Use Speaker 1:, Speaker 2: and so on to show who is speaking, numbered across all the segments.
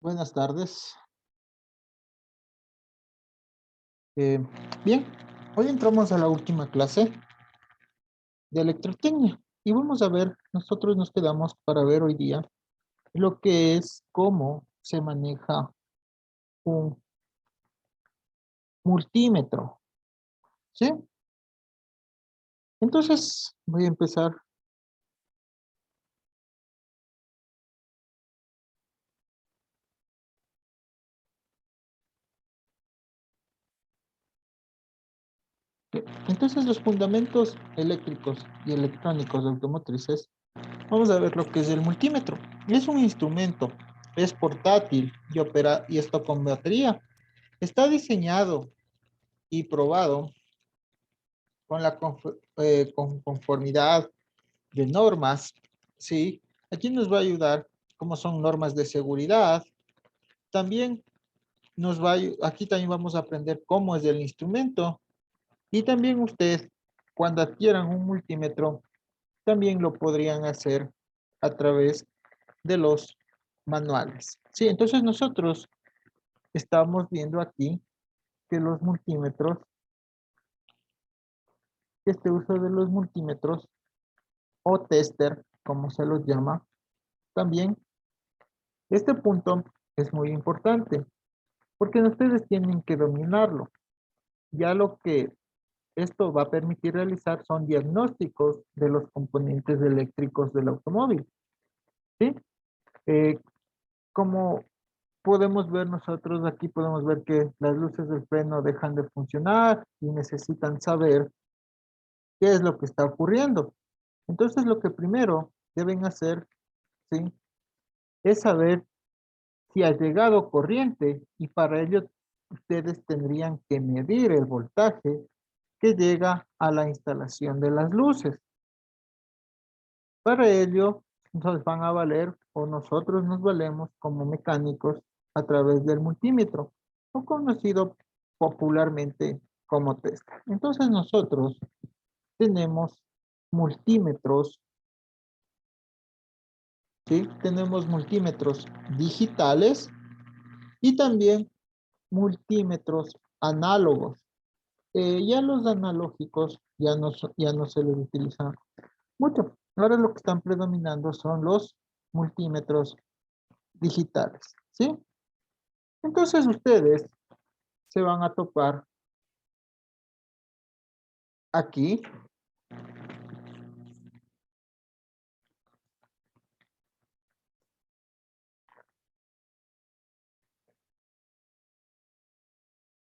Speaker 1: Buenas tardes. Eh, Bien, hoy entramos a la última clase de electrotecnia y vamos a ver, nosotros nos quedamos para ver hoy día lo que es cómo se maneja un multímetro, ¿sí? Entonces voy a empezar. Entonces los fundamentos eléctricos y electrónicos de automotrices, vamos a ver lo que es el multímetro. Es un instrumento, es portátil y opera y esto con batería. Está diseñado y probado con la con conformidad de normas, ¿sí? Aquí nos va a ayudar cómo son normas de seguridad. También aquí también vamos a aprender cómo es el instrumento. Y también usted, cuando adquieran un multímetro, también lo podrían hacer a través de los manuales. Sí, entonces nosotros estamos viendo aquí que los multímetros, este uso de los multímetros o tester, como se los llama, también este punto es muy importante porque ustedes tienen que dominarlo. Ya lo que esto va a permitir realizar son diagnósticos de los componentes eléctricos del automóvil, ¿sí? Eh, Como podemos ver nosotros aquí, podemos ver que las luces del freno dejan de funcionar y necesitan saber qué es lo que está ocurriendo. Entonces, lo que primero deben hacer, ¿sí? Es saber si ha llegado corriente y para ello ustedes tendrían que medir el voltaje que llega a la instalación de las luces. Para ello nos van a valer o nosotros nos valemos como mecánicos a través del multímetro o conocido popularmente como tester. Entonces nosotros tenemos multímetros, ¿sí? Tenemos multímetros digitales y también multímetros análogos. Ya los analógicos ya no se les utiliza mucho. Ahora lo que están predominando son los multímetros digitales, ¿sí? Entonces ustedes se van a topar aquí,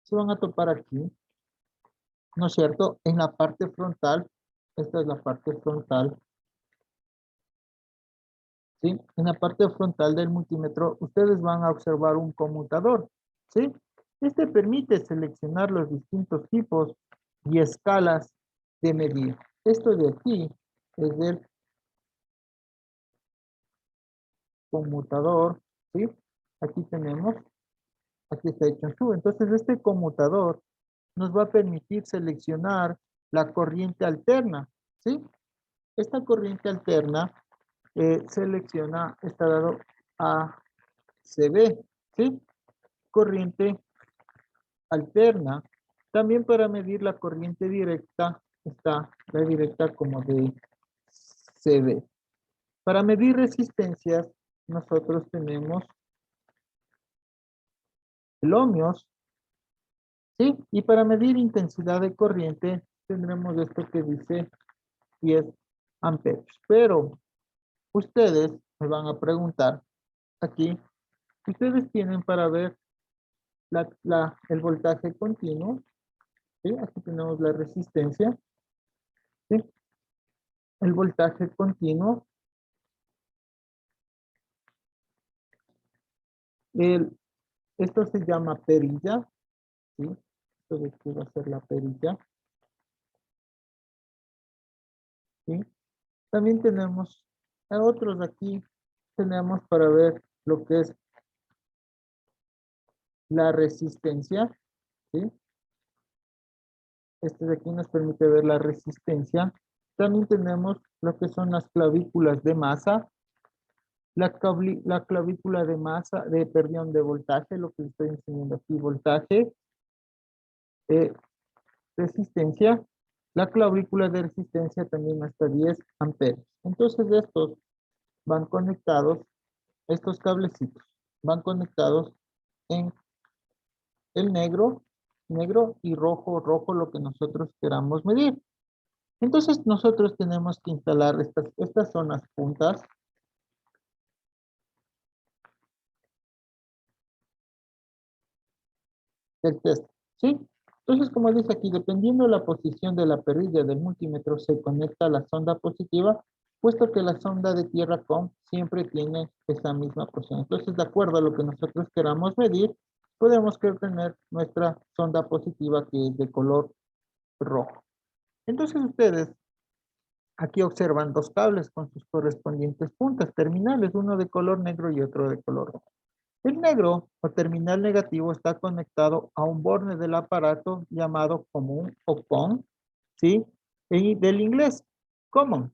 Speaker 1: se van a topar aquí, ¿no es cierto? En la parte frontal, esta es la parte frontal, ¿sí? En la parte frontal del multímetro, ustedes van a observar un conmutador, ¿sí? Este permite seleccionar los distintos tipos y escalas de medir. Esto de aquí es el conmutador, ¿sí? Aquí tenemos, aquí está hecho en su. Entonces, este conmutador nos va a permitir seleccionar la corriente alterna, ¿sí? Esta corriente alterna selecciona, está dado a CB, ¿sí? Corriente alterna. También para medir la corriente directa, está la directa como de CB. Para medir resistencias, nosotros tenemos el ohmios, ¿sí? Y para medir intensidad de corriente, tendremos esto que dice 10 amperios. Pero ustedes me van a preguntar aquí, ustedes tienen para ver el voltaje continuo, ¿sí? Aquí tenemos la resistencia, ¿sí? El voltaje continuo, el, esto se llama perilla, ¿sí? Esto de aquí va a ser la perilla, ¿sí? También tenemos a otros aquí, tenemos para ver lo que es la resistencia, ¿sí? Este de aquí nos permite ver la resistencia. También tenemos lo que son las clavículas de masa, la clavícula de masa, perdón, de voltaje, lo que estoy enseñando aquí, voltaje, eh, resistencia, la clavícula de resistencia también hasta 10 amperios. Entonces estos van conectados, estos cablecitos, van conectados en el negro, negro y rojo, rojo, lo que nosotros queramos medir. Entonces nosotros tenemos que instalar estas son las puntas del test, ¿sí? Entonces, como dice aquí, dependiendo de la posición de la perilla del multímetro, se conecta a la sonda positiva, puesto que la sonda de tierra con siempre tiene esa misma posición. Entonces, de acuerdo a lo que nosotros queramos medir, podemos tener nuestra sonda positiva que es de color rojo. Entonces, ustedes aquí observan dos cables con sus correspondientes puntas terminales, uno de color negro y otro de color rojo. El negro o terminal negativo está conectado a un borde del aparato llamado común o con, ¿sí? Y del inglés, common.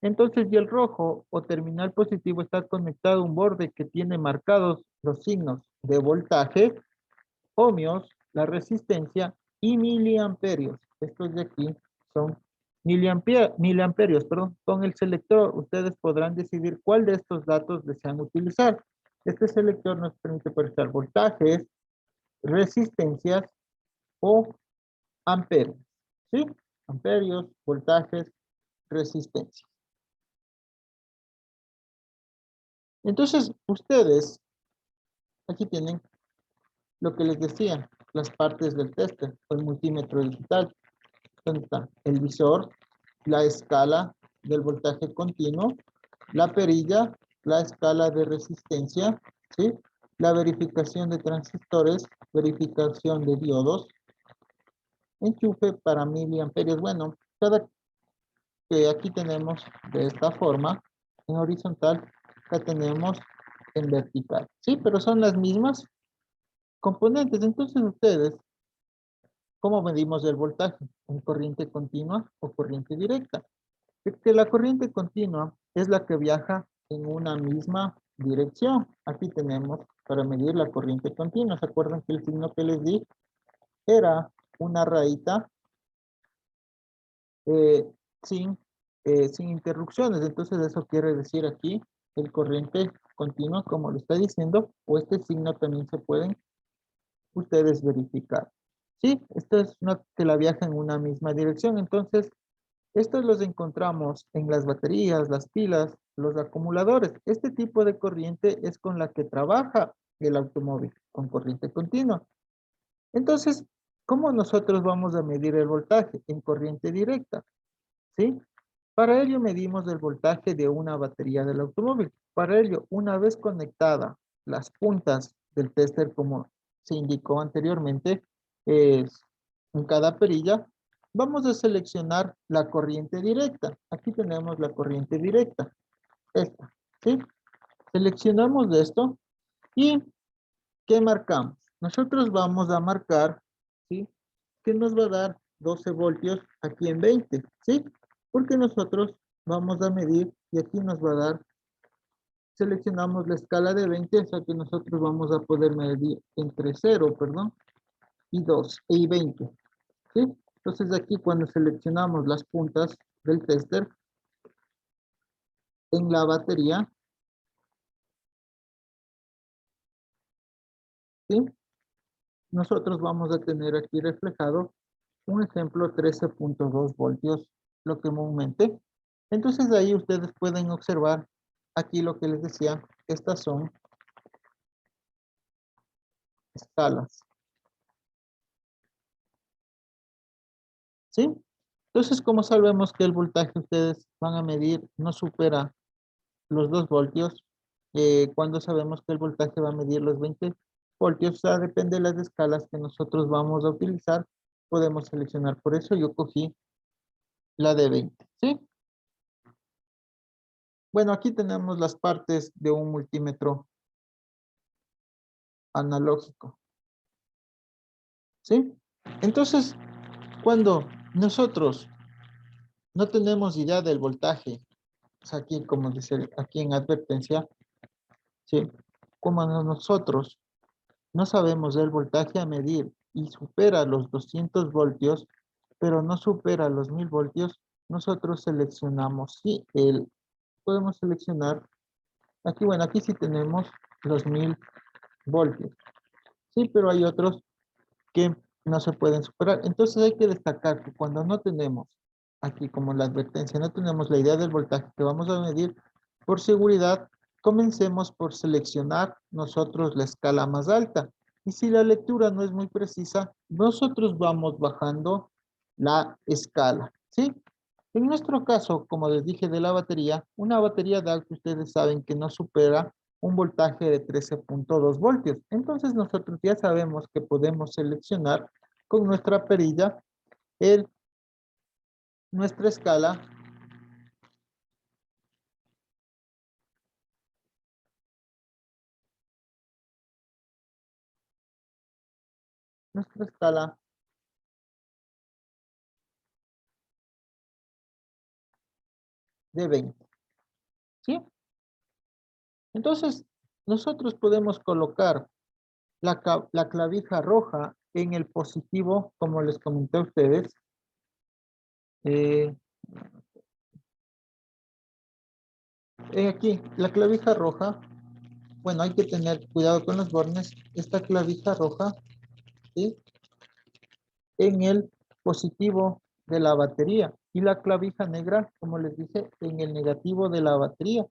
Speaker 1: Entonces, y el rojo o terminal positivo está conectado a un borde que tiene marcados los signos de voltaje, ohmios, la resistencia y miliamperios. Estos de aquí son miliamperios, perdón. Con el selector ustedes podrán decidir cuál de estos datos desean utilizar. Este selector nos permite prestar voltajes, resistencias o amperios. ¿Sí? Amperios, voltajes, resistencias. Entonces, ustedes aquí tienen lo que les decía, las partes del tester, el multímetro digital. ¿Dónde está? El visor, la escala del voltaje continuo, la perilla, la escala de resistencia, ¿sí? La verificación de transistores, verificación de diodos, enchufe para miliamperios. Bueno, cada que aquí tenemos de esta forma, en horizontal, la tenemos en vertical, ¿sí? Pero son las mismas componentes. Entonces ustedes, ¿cómo medimos el voltaje? ¿En corriente continua o corriente directa? Que la corriente continua es la que viaja en una misma dirección. Aquí tenemos para medir la corriente continua. ¿Se acuerdan que el signo que les di era una rayita eh, sin, sin interrupciones? Entonces eso quiere decir aquí el corriente continua, como lo está diciendo, o este signo también se pueden ustedes verificar. Sí, esto es una que la viaja en una misma dirección. Entonces, estos los encontramos en las baterías, las pilas, los acumuladores. Este tipo de corriente es con la que trabaja el automóvil, con corriente continua. Entonces, ¿cómo nosotros vamos a medir el voltaje? En corriente directa, ¿sí? Para ello medimos el voltaje de una batería del automóvil. Para ello, una vez conectada las puntas del tester, como se indicó anteriormente, es en cada perilla, vamos a seleccionar la corriente directa. Aquí tenemos la corriente directa, esta, ¿sí? Seleccionamos esto y ¿qué marcamos? Nosotros vamos a marcar, ¿sí? Que nos va a dar 12 voltios aquí en 20, ¿sí? Porque nosotros vamos a medir y aquí nos va a dar, seleccionamos la escala de 20, o sea que nosotros vamos a poder medir entre 0, perdón, y 2 y 20, ¿sí? Entonces aquí cuando seleccionamos las puntas del tester en la batería, ¿sí? Nosotros vamos a tener aquí reflejado un ejemplo 13.2 voltios, lo que comúnmente. Entonces de ahí ustedes pueden observar aquí lo que les decía, estas son escalas, ¿sí? Entonces, como sabemos que el voltaje ustedes van a medir no supera los 2 voltios, cuando sabemos que el voltaje va a medir los 20 voltios, o sea, depende de las escalas que nosotros vamos a utilizar, podemos seleccionar. Por eso yo cogí la de 20, ¿sí? Bueno, aquí tenemos las partes de un multímetro analógico, ¿sí? Entonces, cuando nosotros no tenemos idea del voltaje, o sea, aquí como dice aquí en advertencia, ¿sí? Como nosotros no sabemos el voltaje a medir y supera los 200 voltios, pero no supera los 1000 voltios, nosotros seleccionamos, sí, podemos seleccionar, aquí, bueno, aquí sí tenemos los 1000 voltios, sí, pero hay otros que no se pueden superar. Entonces hay que destacar que cuando no tenemos, aquí como la advertencia, no tenemos la idea del voltaje que vamos a medir, por seguridad, comencemos por seleccionar nosotros la escala más alta. Y si la lectura no es muy precisa, nosotros vamos bajando la escala, ¿sí? En nuestro caso, como les dije de la batería, una batería de auto ustedes saben que no supera un voltaje de 13.2 voltios. Entonces nosotros ya sabemos que podemos seleccionar con nuestra perilla nuestra escala, nuestra escala de 20, ¿sí? Entonces nosotros podemos colocar la clavija roja en el positivo, como les comenté a ustedes. Eh, Aquí, la clavija roja, bueno, hay que tener cuidado con los bornes. Esta clavija roja, ¿sí? En el positivo de la batería y la clavija negra, como les dije, en el negativo de la batería.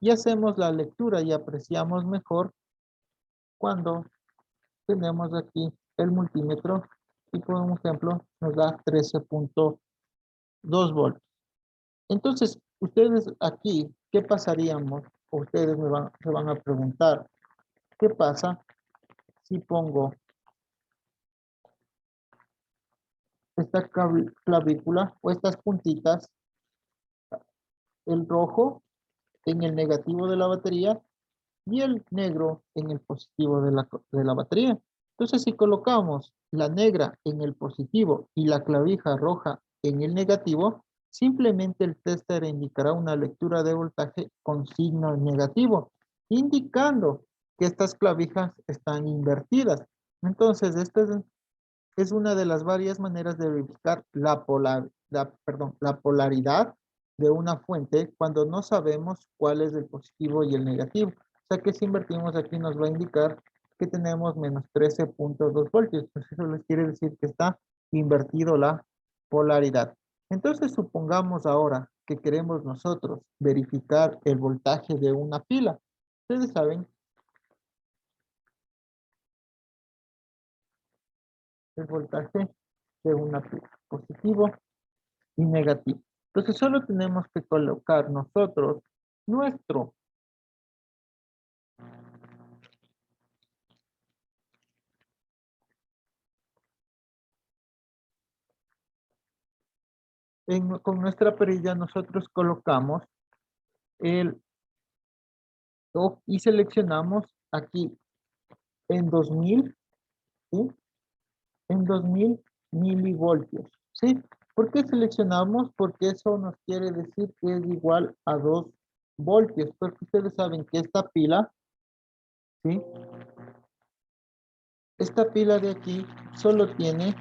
Speaker 1: Y hacemos la lectura y apreciamos mejor cuando tenemos aquí el multímetro y por ejemplo nos da 13.2 voltios. Entonces, ustedes aquí, ¿qué pasaríamos? Ustedes se van a preguntar, ¿qué pasa si pongo esta clavícula o estas puntitas, el rojo en el negativo de la batería y el negro en el positivo de la batería? Entonces, si colocamos la negra en el positivo y la clavija roja en el negativo, simplemente el tester indicará una lectura de voltaje con signo negativo, indicando que estas clavijas están invertidas. Entonces, esta es una de las varias maneras de verificar la polaridad de una fuente cuando no sabemos cuál es el positivo y el negativo. O sea que si invertimos aquí nos va a indicar que tenemos menos 13.2 voltios. Pues eso les quiere decir que está invertido la polaridad. Entonces supongamos ahora que queremos nosotros verificar el voltaje de una pila. Ustedes saben el voltaje de una pila, positivo y negativo. Entonces solo tenemos que colocar nosotros nuestro, con nuestra perilla nosotros colocamos el y seleccionamos aquí en 2000, ¿sí? En 2000 milivoltios, ¿sí? ¿Por qué seleccionamos? Porque eso nos quiere decir que es igual a 2 voltios, porque ustedes saben que esta pila, ¿sí? Esta pila de aquí solo tiene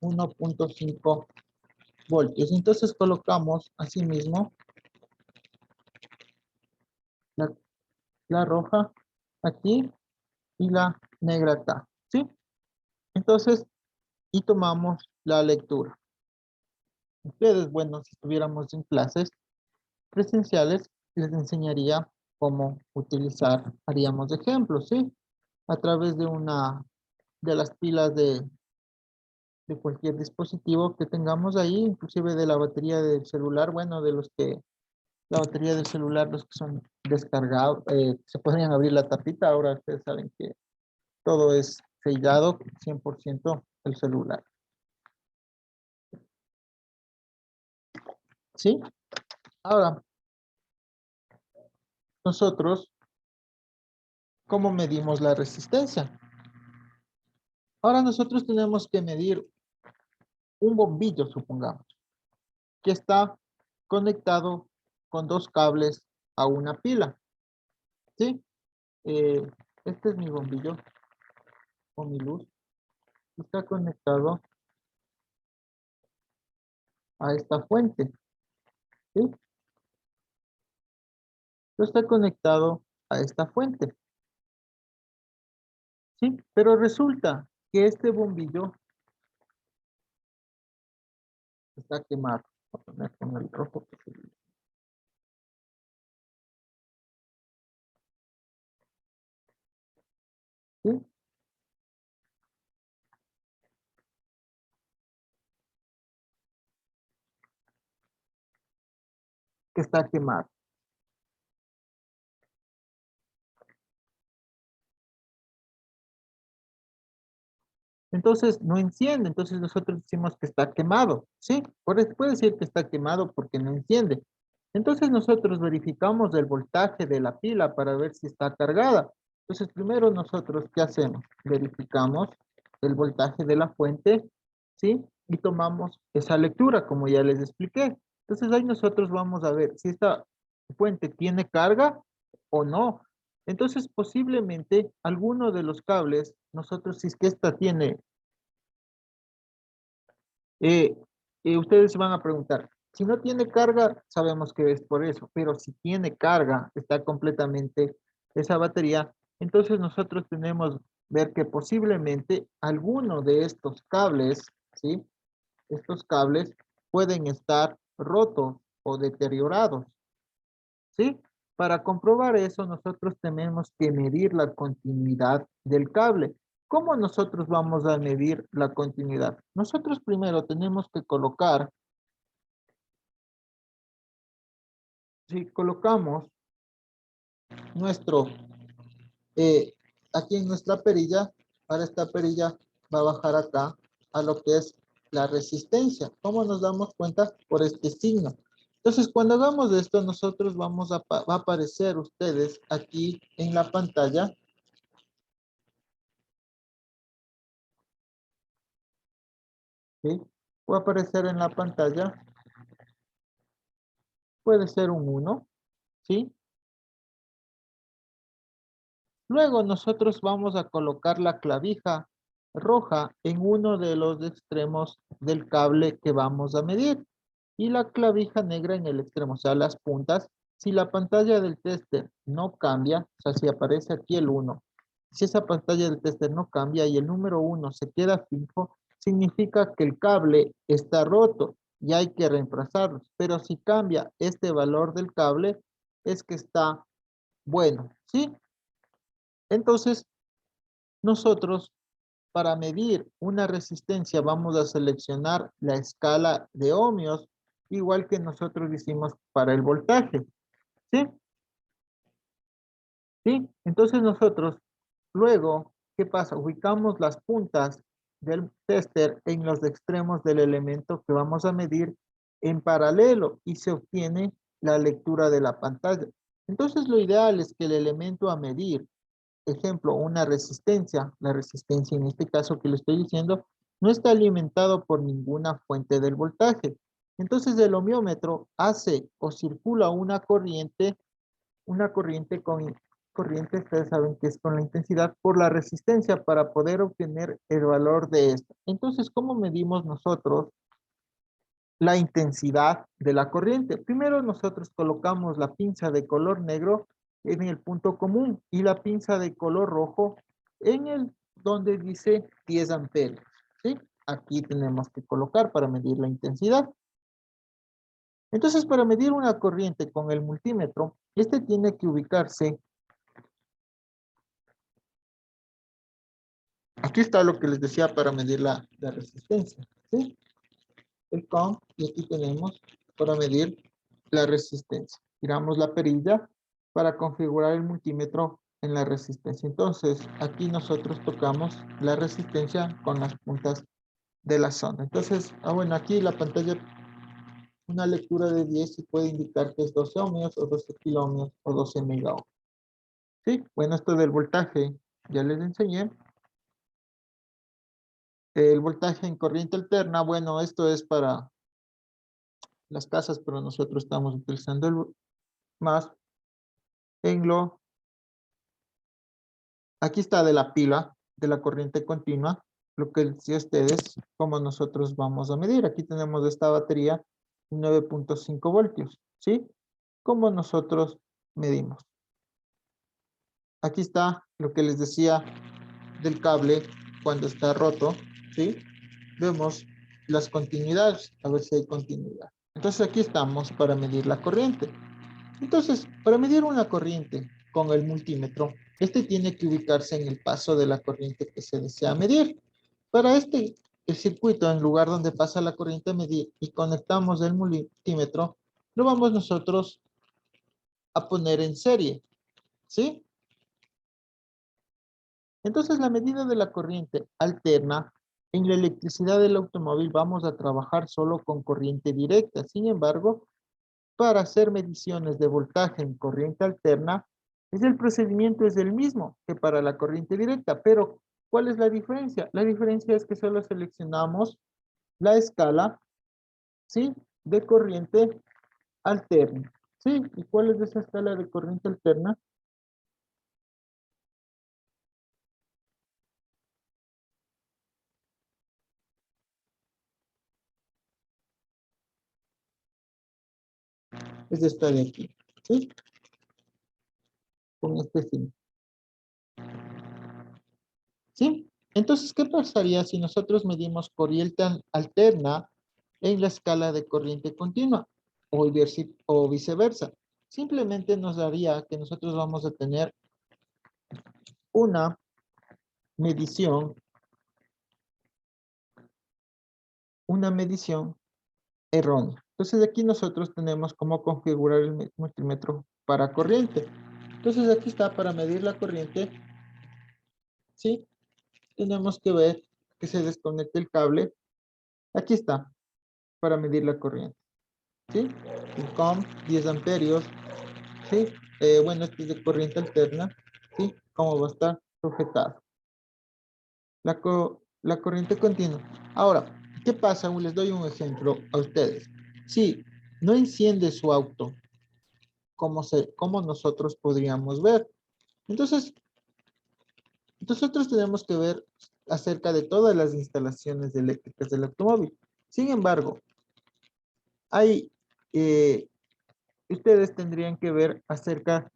Speaker 1: 1.5 voltios. Entonces colocamos asimismo la, la roja aquí y la negra acá, ¿sí? Entonces, y tomamos la lectura. Ustedes, bueno, si estuviéramos en clases presenciales, les enseñaría cómo utilizar, haríamos ejemplos, ¿sí? A través de las pilas de cualquier dispositivo que tengamos ahí, inclusive de la batería del celular, bueno, de los que la batería del celular, los que son descargados, se podrían abrir la tapita. Ahora ustedes saben que todo es sellado 100% el celular. ¿Sí? Ahora, nosotros, ¿cómo medimos la resistencia? Ahora nosotros tenemos que medir un bombillo, supongamos, que está conectado con dos cables a una pila. ¿sí? Eh, este es mi bombillo o mi luz. Está conectado a esta fuente, ¿sí? Está conectado a esta fuente, ¿sí? Pero resulta que este bombillo está quemado. Voy a poner con el rojo. ¿Sí? Que está quemado. Entonces no enciende, entonces nosotros decimos que está quemado, ¿sí? Por eso puede decir que está quemado porque no enciende. Entonces nosotros verificamos el voltaje de la pila para ver si está cargada. Entonces primero nosotros, ¿qué hacemos? Verificamos el voltaje de la fuente, ¿sí? Y tomamos esa lectura, como ya les expliqué. Entonces ahí nosotros vamos a ver si esta fuente tiene carga o no. Entonces posiblemente alguno de los cables, nosotros si es que esta tiene eh, ustedes se van a preguntar, si no tiene carga, sabemos que es por eso, pero si tiene carga, está completamente esa batería, entonces nosotros tenemos ver que posiblemente alguno de estos cables, ¿sí? Estos cables pueden estar rotos o deteriorados, ¿sí? Para comprobar eso, nosotros tenemos que medir la continuidad del cable. ¿Cómo nosotros vamos a medir la continuidad? Nosotros primero tenemos que colocar, si colocamos nuestro, eh, aquí en nuestra perilla, para esta perilla va a bajar acá a lo que es la resistencia. ¿Cómo nos damos cuenta? Por este signo. Entonces, cuando hagamos esto, nosotros va a aparecer ustedes aquí en la pantalla. ¿Sí? Puede aparecer en la pantalla, puede ser un uno, ¿sí? Luego nosotros vamos a colocar la clavija roja en uno de los extremos del cable que vamos a medir y la clavija negra en el extremo, o sea, las puntas. Si la pantalla del tester no cambia, o sea, si aparece aquí el uno, si esa pantalla del tester no cambia y el número uno se queda fijo, significa que el cable está roto y hay que reemplazarlo. Pero si cambia este valor del cable, es que está bueno, ¿sí? Entonces, nosotros para medir una resistencia vamos a seleccionar la escala de ohmios, igual que nosotros hicimos para el voltaje, ¿sí? ¿Sí? Entonces nosotros, luego, ¿qué pasa? Ubicamos las puntas del tester en los extremos del elemento que vamos a medir en paralelo y se obtiene la lectura de la pantalla. Entonces lo ideal es que el elemento a medir, ejemplo, una resistencia, la resistencia en este caso que le estoy diciendo, no está alimentado por ninguna fuente del voltaje. Entonces el ohmiómetro hace o circula una corriente con corriente, ustedes saben que es con la intensidad por la resistencia para poder obtener el valor de esto. Entonces, ¿cómo medimos nosotros la intensidad de la corriente? Primero nosotros colocamos la pinza de color negro en el punto común y la pinza de color rojo en el donde dice 10 amperios, ¿sí? Aquí tenemos que colocar para medir la intensidad. Entonces, para medir una corriente con el multímetro, este tiene que ubicarse. Aquí está lo que les decía para medir la resistencia, ¿sí? El COM, y aquí tenemos para medir la resistencia. Giramos la perilla para configurar el multímetro en la resistencia. Entonces, aquí nosotros tocamos la resistencia con las puntas de la zona. Entonces, bueno, aquí la pantalla, una lectura de 10 y puede indicar que es 12 ohmios o 12 kiloohmios o 12 megaohmios. ¿Sí? Bueno, esto del voltaje ya les enseñé. El voltaje en corriente alterna, bueno, esto es para las casas, pero nosotros estamos utilizando el más en lo Aquí está de la pila, de la corriente continua, lo que decía ustedes, cómo nosotros vamos a medir. Aquí tenemos esta batería, 9.5 voltios, ¿sí? ¿Cómo nosotros medimos? Aquí está lo que les decía del cable cuando está roto, ¿sí? Vemos las continuidades, a ver si hay continuidad. Entonces aquí estamos para medir la corriente. Entonces, para medir una corriente con el multímetro, este tiene que ubicarse en el paso de la corriente que se desea medir. Para este, el circuito, en lugar donde pasa la corriente a medir y conectamos el multímetro, lo vamos nosotros a poner en serie, ¿sí? Entonces, la medida de la corriente alterna, en la electricidad del automóvil vamos a trabajar solo con corriente directa. Sin embargo, para hacer mediciones de voltaje en corriente alterna, el procedimiento es el mismo que para la corriente directa, pero ¿cuál es la diferencia? La diferencia es que solo seleccionamos la escala, ¿sí? De corriente alterna, ¿sí? ¿Y cuál es esa escala de corriente alterna? Es esta de aquí, ¿sí? Con este signo, ¿sí? Entonces, ¿qué pasaría si nosotros medimos corriente alterna en la escala de corriente continua o viceversa? Simplemente nos daría que nosotros vamos a tener una medición, una medición errónea. Entonces aquí nosotros tenemos cómo configurar el multímetro para corriente. Entonces aquí está para medir la corriente, ¿sí? Tenemos que ver que se desconecte el cable. Aquí está, para medir la corriente, ¿sí? El COM, 10 amperios, ¿sí? Bueno, este es de corriente alterna, ¿sí? Cómo va a estar sujetado. La corriente continua. Ahora, ¿qué pasa? Les doy un ejemplo a ustedes. Si no enciende su auto, ¿cómo nosotros podríamos ver? Entonces, nosotros tenemos que ver acerca de todas las instalaciones eléctricas del automóvil. Sin embargo, hay, eh, ustedes tendrían que ver acerca,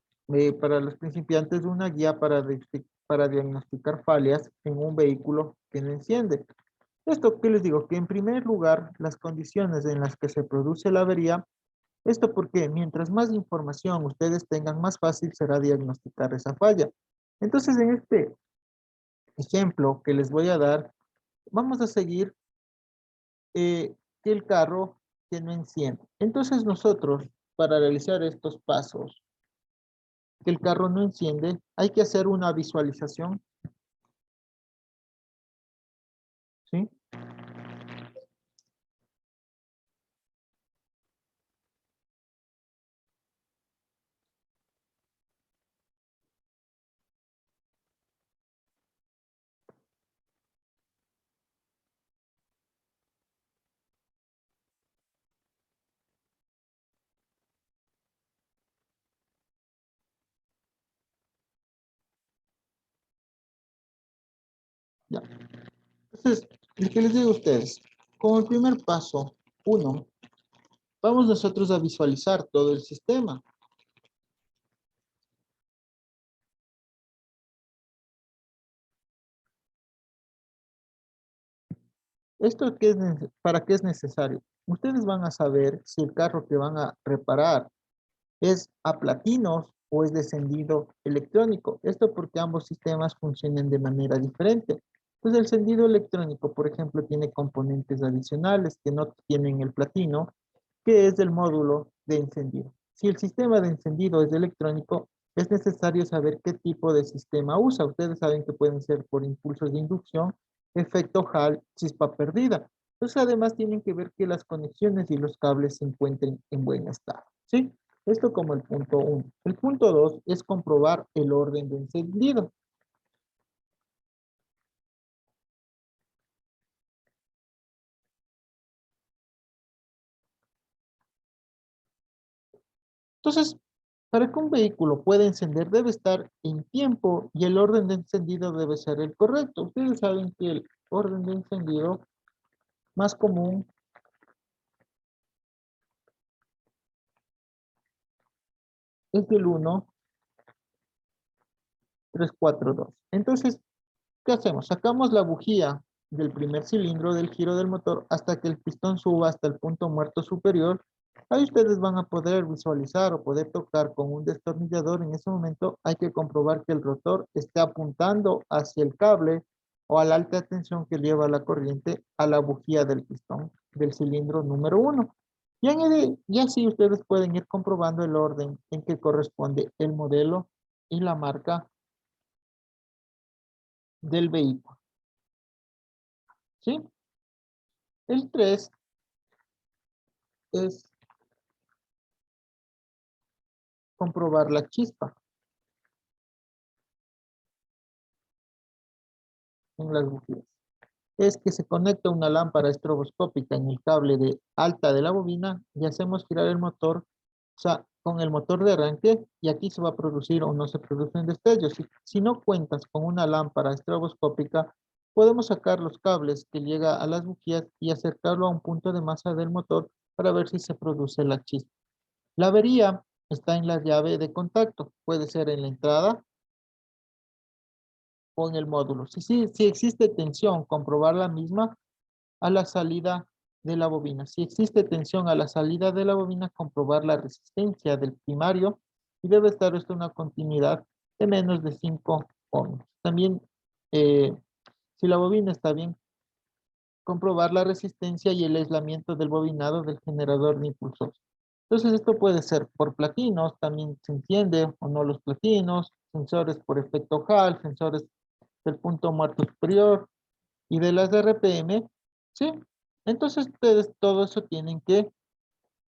Speaker 1: para los principiantes, de una guía para diagnosticar fallas en un vehículo que no enciende. Esto, ¿qué les digo? Que en primer lugar, las condiciones en las que se produce la avería, esto porque mientras más información ustedes tengan, más fácil será diagnosticar esa falla. Entonces, en este ejemplo que les voy a dar, vamos a seguir que el carro que no enciende. Entonces, nosotros, para realizar estos pasos, que el carro no enciende, hay que hacer una visualización, ¿sí? Ya. Entonces, lo que les digo a ustedes, como el primer paso, uno, vamos nosotros a visualizar todo el sistema. ¿Esto qué es, para qué es necesario? Ustedes van a saber si el carro que van a reparar es a platinos o es descendido electrónico. Esto porque ambos sistemas funcionan de manera diferente. Entonces, el encendido electrónico, por ejemplo, tiene componentes adicionales que no tienen el platino, que es el módulo de encendido. Si el sistema de encendido es electrónico, es necesario saber qué tipo de sistema usa. Ustedes saben que pueden ser por impulsos de inducción, efecto Hall, chispa perdida. Entonces, además, tienen que ver que las conexiones y los cables se encuentren en buen estado, ¿sí? Esto como el punto 1. El punto 2 es comprobar el orden de encendido. Entonces, Para que un vehículo pueda encender debe estar en tiempo y el orden de encendido debe ser el correcto. Ustedes saben que el orden de encendido más común es del 1, 3, 4, 2. Entonces, ¿qué hacemos? Sacamos la bujía del primer cilindro del giro del motor hasta que el pistón suba hasta el punto muerto superior. Ahí ustedes van a poder visualizar o poder tocar con un destornillador. En ese momento hay que comprobar que el rotor esté apuntando hacia el cable o a la alta tensión que lleva la corriente a la bujía del pistón del cilindro número 1. Y así ustedes pueden ir comprobando el orden en que corresponde el modelo y la marca del vehículo. ¿Sí? El 3 es comprobar la chispa en las bujías. Es que se conecta una lámpara estroboscópica en el cable de alta de la bobina y hacemos girar el motor, o sea, con el motor de arranque, y aquí se va a producir o no se producen destellos. Si no cuentas con una lámpara estroboscópica, podemos sacar los cables que llega a las bujías y acercarlo a un punto de masa del motor para ver si se produce la chispa. La avería está en la llave de contacto, puede ser en la entrada o en el módulo. Si existe tensión, comprobar la misma a la salida de la bobina. Si existe tensión a la salida de la bobina, comprobar la resistencia del primario y debe estar esto en una continuidad de menos de 5 ohms. También, eh, si la bobina está bien, comprobar la resistencia y el aislamiento del bobinado del generador de impulsos. Entonces esto puede ser por platinos, también se enciende o no los platinos, sensores por efecto Hall, sensores del punto muerto superior y de las RPM, ¿sí? Entonces ustedes todo eso tienen que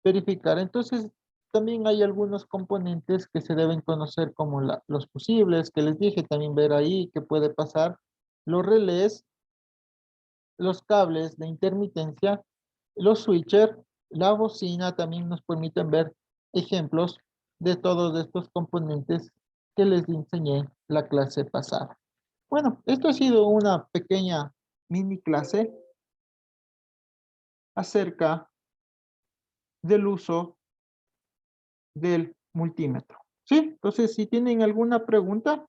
Speaker 1: verificar. Entonces también hay algunos componentes que se deben conocer como los fusibles, que les dije, también ver ahí qué puede pasar, los relés, los cables de intermitencia, los switchers, la bocina también nos permiten ver ejemplos de todos estos componentes que les enseñé la clase pasada. Bueno, esto ha sido una pequeña mini clase acerca del uso del multímetro. ¿Sí? Entonces, si tienen alguna pregunta,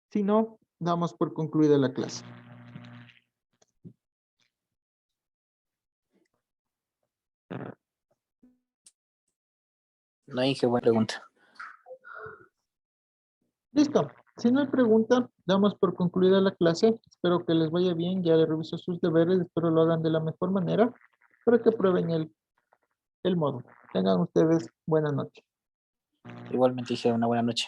Speaker 1: si no, damos por concluida la clase.
Speaker 2: No dije buena pregunta.
Speaker 1: Listo. Si no hay pregunta, damos por concluida la clase. Espero que les vaya bien. Ya les reviso sus deberes. Espero lo hagan de la mejor manera para que prueben el módulo. Tengan ustedes buena noche.
Speaker 2: Igualmente dije una buena noche.